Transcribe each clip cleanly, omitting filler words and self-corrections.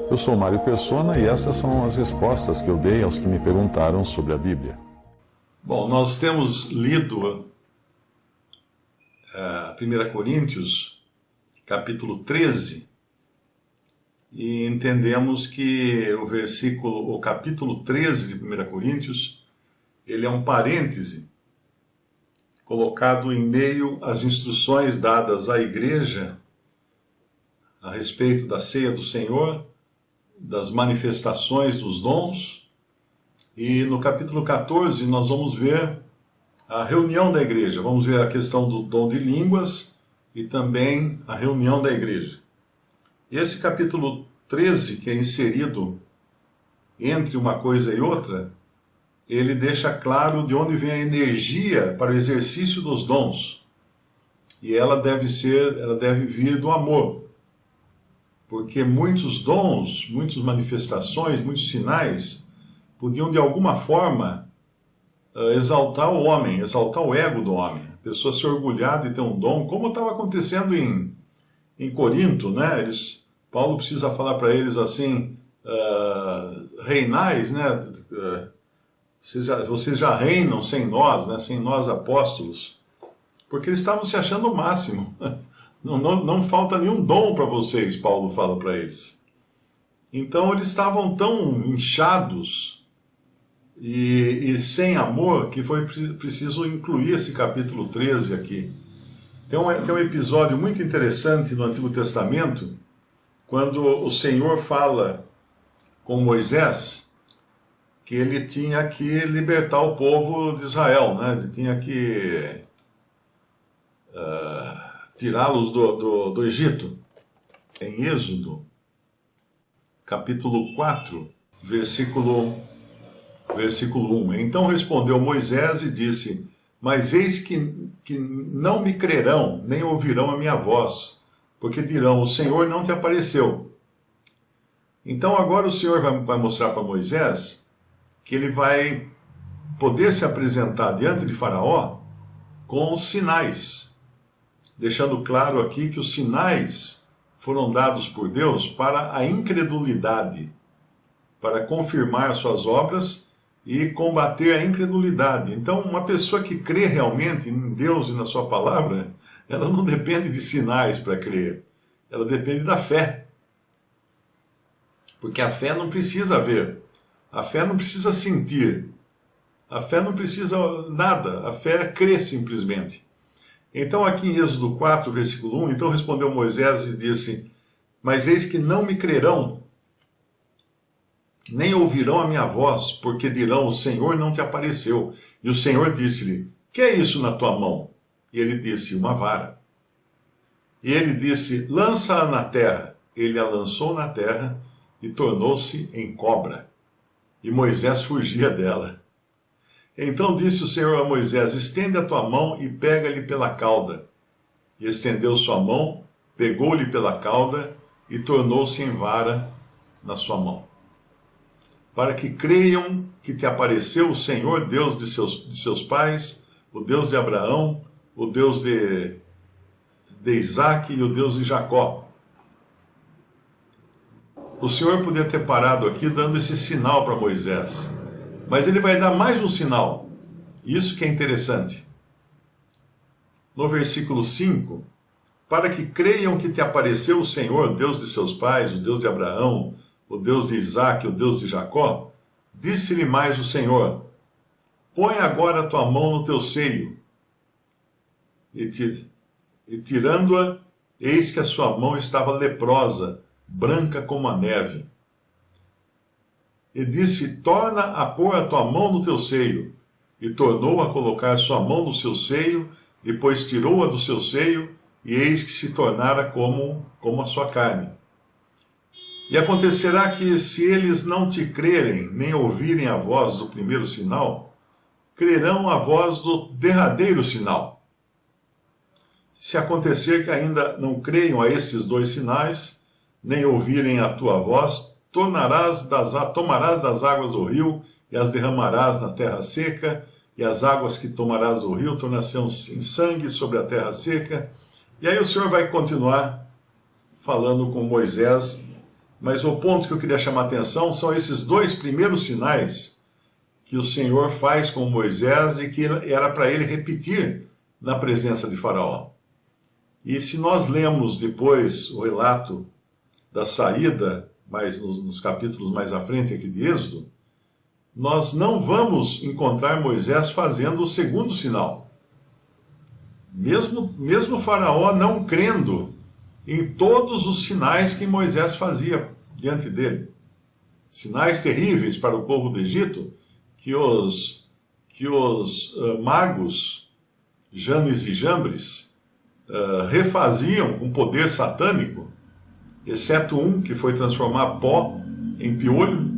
Eu sou Mário Persona e essas são as respostas que eu dei aos que me perguntaram sobre a Bíblia. Bom, nós temos lido 1 Coríntios, capítulo 13, e entendemos que o capítulo 13 de 1 Coríntios, ele é um parêntese colocado em meio às instruções dadas à igreja a respeito da ceia do Senhor, das manifestações dos dons, e no capítulo 14 nós vamos ver a reunião da igreja, vamos ver a questão do dom de línguas e também a reunião da igreja. E esse capítulo 13, que é inserido entre uma coisa e outra, ele deixa claro de onde vem a energia para o exercício dos dons. E ela deve vir do amor. Porque muitos dons, muitas manifestações, muitos sinais podiam de alguma forma exaltar o homem, exaltar o ego do homem. A pessoa se orgulhar de ter um dom, como estava acontecendo em Corinto, né? Paulo precisa falar para eles assim, reinais, né? Vocês já reinam sem nós, né? Sem nós apóstolos, porque eles estavam se achando o máximo. Não falta nenhum dom para vocês, Paulo fala para eles. Então eles estavam tão inchados e sem amor que foi preciso incluir esse capítulo 13 aqui. Tem um episódio muito interessante no Antigo Testamento, quando o Senhor fala com Moisés que ele tinha que libertar o povo de Israel, né? Ele tinha que tirá-los do Egito. Em Êxodo, capítulo 4, versículo 1. Então respondeu Moisés e disse: mas eis que não me crerão, nem ouvirão a minha voz, porque dirão: o Senhor não te apareceu. Então agora o Senhor vai mostrar para Moisés que ele vai poder se apresentar diante de Faraó com os sinais, deixando claro aqui que os sinais foram dados por Deus para a incredulidade, para confirmar suas obras e combater a incredulidade. Então, uma pessoa que crê realmente em Deus e na sua palavra, ela não depende de sinais para crer, ela depende da fé. Porque a fé não precisa ver, a fé não precisa sentir, a fé não precisa nada, a fé crê simplesmente. Então aqui em Êxodo 4, versículo 1, então respondeu Moisés e disse: mas eis que não me crerão, nem ouvirão a minha voz, porque dirão: o Senhor não te apareceu. E o Senhor disse-lhe: que é isso na tua mão? E ele disse: uma vara. E ele disse: lança-a na terra. Ele a lançou na terra e tornou-se em cobra. E Moisés fugia dela. Então disse o Senhor a Moisés: estende a tua mão e pega-lhe pela cauda. E estendeu sua mão, pegou-lhe pela cauda e tornou-se em vara na sua mão. Para que creiam que te apareceu o Senhor, Deus de seus pais, o Deus de Abraão, o Deus de Isaque e o Deus de Jacó. O Senhor podia ter parado aqui dando esse sinal para Moisés, mas ele vai dar mais um sinal. Isso que é interessante. No versículo 5, para que creiam que te apareceu o Senhor, Deus de seus pais, o Deus de Abraão, o Deus de Isaque, o Deus de Jacó, disse-lhe mais o Senhor: põe agora a tua mão no teu seio. E tirando-a, eis que a sua mão estava leprosa, branca como a neve. E disse: torna a pôr a tua mão no teu seio. E tornou a colocar sua mão no seu seio, depois tirou-a do seu seio, e eis que se tornara como a sua carne. E acontecerá que, se eles não te crerem, nem ouvirem a voz do primeiro sinal, crerão a voz do derradeiro sinal. Se acontecer que ainda não creiam a esses dois sinais, nem ouvirem a tua voz, tomarás das águas do rio e as derramarás na terra seca, e as águas que tomarás do rio tornar-se em sangue sobre a terra seca. E aí o Senhor vai continuar falando com Moisés. Mas o ponto que eu queria chamar a atenção são esses dois primeiros sinais que o Senhor faz com Moisés e que era para ele repetir na presença de Faraó. E se nós lemos depois o relato da saída, mais nos capítulos mais à frente aqui de Êxodo, nós não vamos encontrar Moisés fazendo o segundo sinal. Mesmo Faraó não crendo em todos os sinais que Moisés fazia diante dele. Sinais terríveis para o povo do Egito, que os magos, Janes e Jambres, refaziam com poder satânico, exceto um que foi transformar pó em piolho,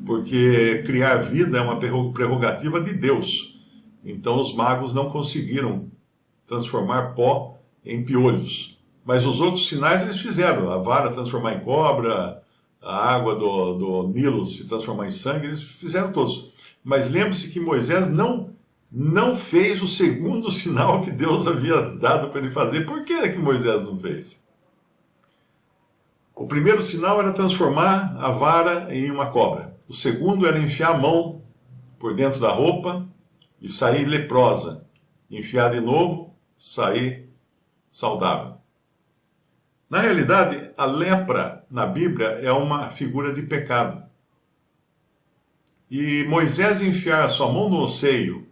porque criar vida é uma prerrogativa de Deus. Então os magos não conseguiram transformar pó em piolhos. Mas os outros sinais eles fizeram. A vara transformar em cobra, a água do Nilo se transformar em sangue, eles fizeram todos. Mas lembre-se que Moisés não fez o segundo sinal que Deus havia dado para ele fazer. Por que Moisés não fez? O primeiro sinal era transformar a vara em uma cobra. O segundo era enfiar a mão por dentro da roupa e sair leprosa. Enfiar de novo, sair saudável. Na realidade, a lepra na Bíblia é uma figura de pecado. E Moisés enfiar a sua mão no seio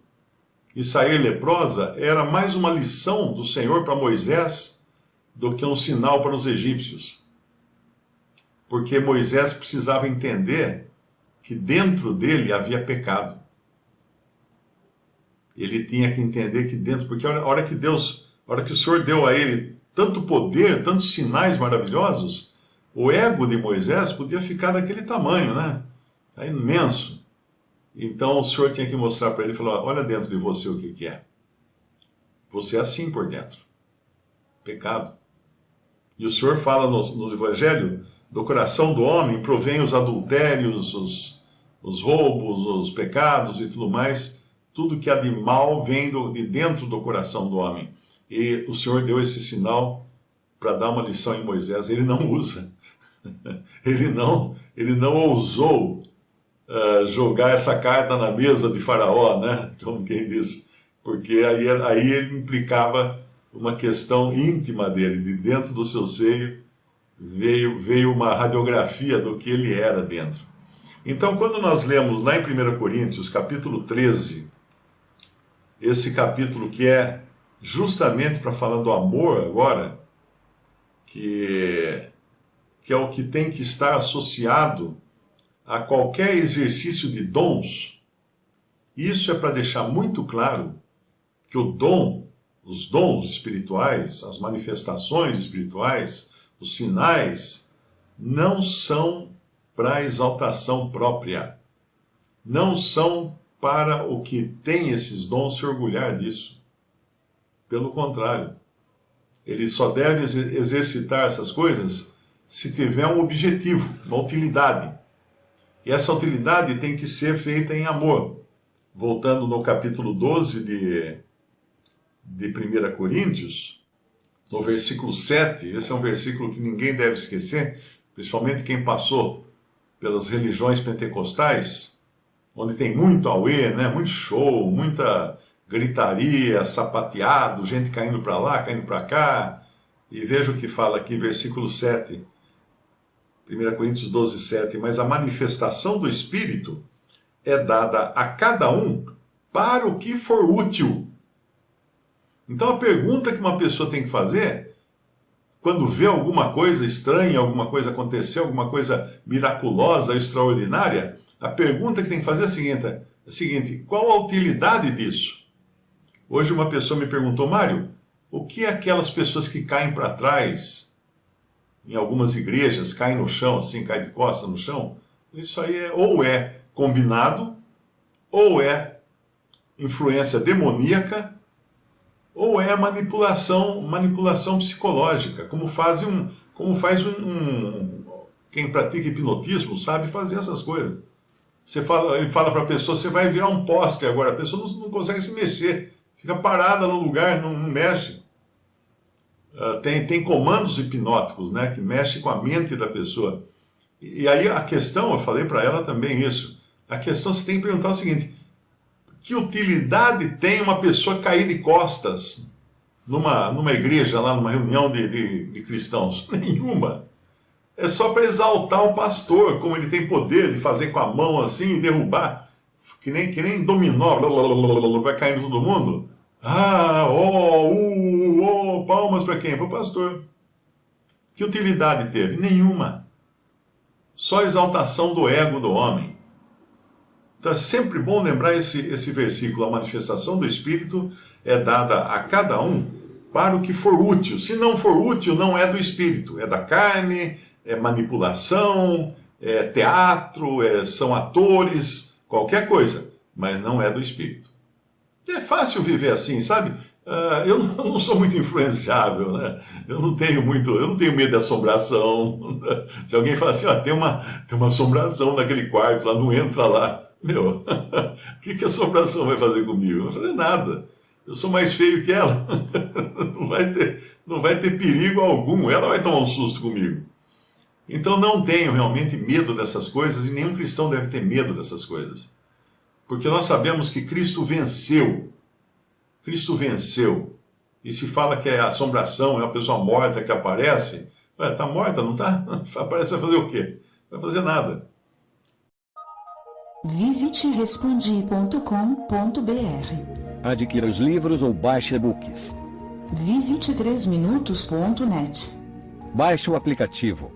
e sair leprosa era mais uma lição do Senhor para Moisés do que um sinal para os egípcios. Porque Moisés precisava entender que dentro dele havia pecado. Ele tinha que entender que dentro, porque a hora que o Senhor deu a ele tanto poder, tantos sinais maravilhosos, o ego de Moisés podia ficar daquele tamanho, né? É imenso. Então o Senhor tinha que mostrar para ele, falar, olha dentro de você o que é. Você é assim por dentro. Pecado. E o Senhor fala no Evangelho, do coração do homem provém os adultérios, os roubos, os pecados e tudo mais. Tudo que há de mal vem de dentro do coração do homem. E o Senhor deu esse sinal para dar uma lição em Moisés. Ele não usa. Ele não ousou jogar essa carta na mesa de Faraó, né? Como quem diz. Porque aí ele implicava uma questão íntima dele. De dentro do seu seio veio uma radiografia do que ele era dentro. Então, quando nós lemos lá em 1 Coríntios, capítulo 13, esse capítulo que é justamente para falar do amor agora, que é o que tem que estar associado a qualquer exercício de dons, isso é para deixar muito claro que os dons espirituais, as manifestações espirituais, os sinais, não são para exaltação própria, não são para o que tem esses dons se orgulhar disso. Pelo contrário, ele só deve exercitar essas coisas se tiver um objetivo, uma utilidade. E essa utilidade tem que ser feita em amor. Voltando no capítulo 12 de 1 Coríntios, no versículo 7, esse é um versículo que ninguém deve esquecer, principalmente quem passou pelas religiões pentecostais, onde tem muito auê, né? Muito show, muita gritaria, sapateado, gente caindo para lá, caindo para cá. E veja o que fala aqui, versículo 7, 1 Coríntios 12, 7. Mas a manifestação do Espírito é dada a cada um para o que for útil. Então a pergunta que uma pessoa tem que fazer, quando vê alguma coisa estranha, alguma coisa acontecer, alguma coisa miraculosa, extraordinária, a pergunta que tem que fazer é a seguinte: qual a utilidade disso? Hoje uma pessoa me perguntou, Mário, o que é aquelas pessoas que caem para trás, em algumas igrejas, caem no chão, assim, caem de costas no chão? Isso aí ou é combinado, ou é influência demoníaca, ou é manipulação psicológica, como faz quem pratica hipnotismo sabe fazer essas coisas. Ele fala para a pessoa, você vai virar um poste agora, a pessoa não consegue se mexer, fica parada no lugar, não mexe. tem comandos hipnóticos, né, que mexem com a mente da pessoa. E aí a questão, eu falei para ela também isso, a questão você tem que perguntar o seguinte: que utilidade tem uma pessoa cair de costas numa igreja, lá numa reunião de cristãos? Nenhuma. É só para exaltar o pastor, como ele tem poder de fazer com a mão assim e derrubar, que nem dominó, vai caindo todo mundo. Palmas para quem? Para o pastor. Que utilidade teve? Nenhuma. Só exaltação do ego do homem. Então é sempre bom lembrar esse versículo: a manifestação do Espírito é dada a cada um para o que for útil. Se não for útil, não é do Espírito, é da carne, é manipulação, é teatro, são atores, qualquer coisa, mas não é do Espírito. E é fácil viver assim, sabe? Eu não sou muito influenciável, né? Eu não tenho medo de assombração. Se alguém fala assim, tem uma assombração naquele quarto lá, não entra lá. Meu, o que a assombração vai fazer comigo? Não vai fazer nada. Eu sou mais feio que ela. Não vai ter perigo algum. Ela vai tomar um susto comigo. Então não tenho realmente medo dessas coisas, e nenhum cristão deve ter medo dessas coisas. Porque nós sabemos que Cristo venceu. Cristo venceu. E se fala que é assombração, é uma pessoa morta que aparece, está morta, não está? Aparece, vai fazer o quê? Não vai fazer nada. Visite respondi.com.br. Adquira os livros ou baixe e-books. Visite 3minutos.net. Baixe o aplicativo.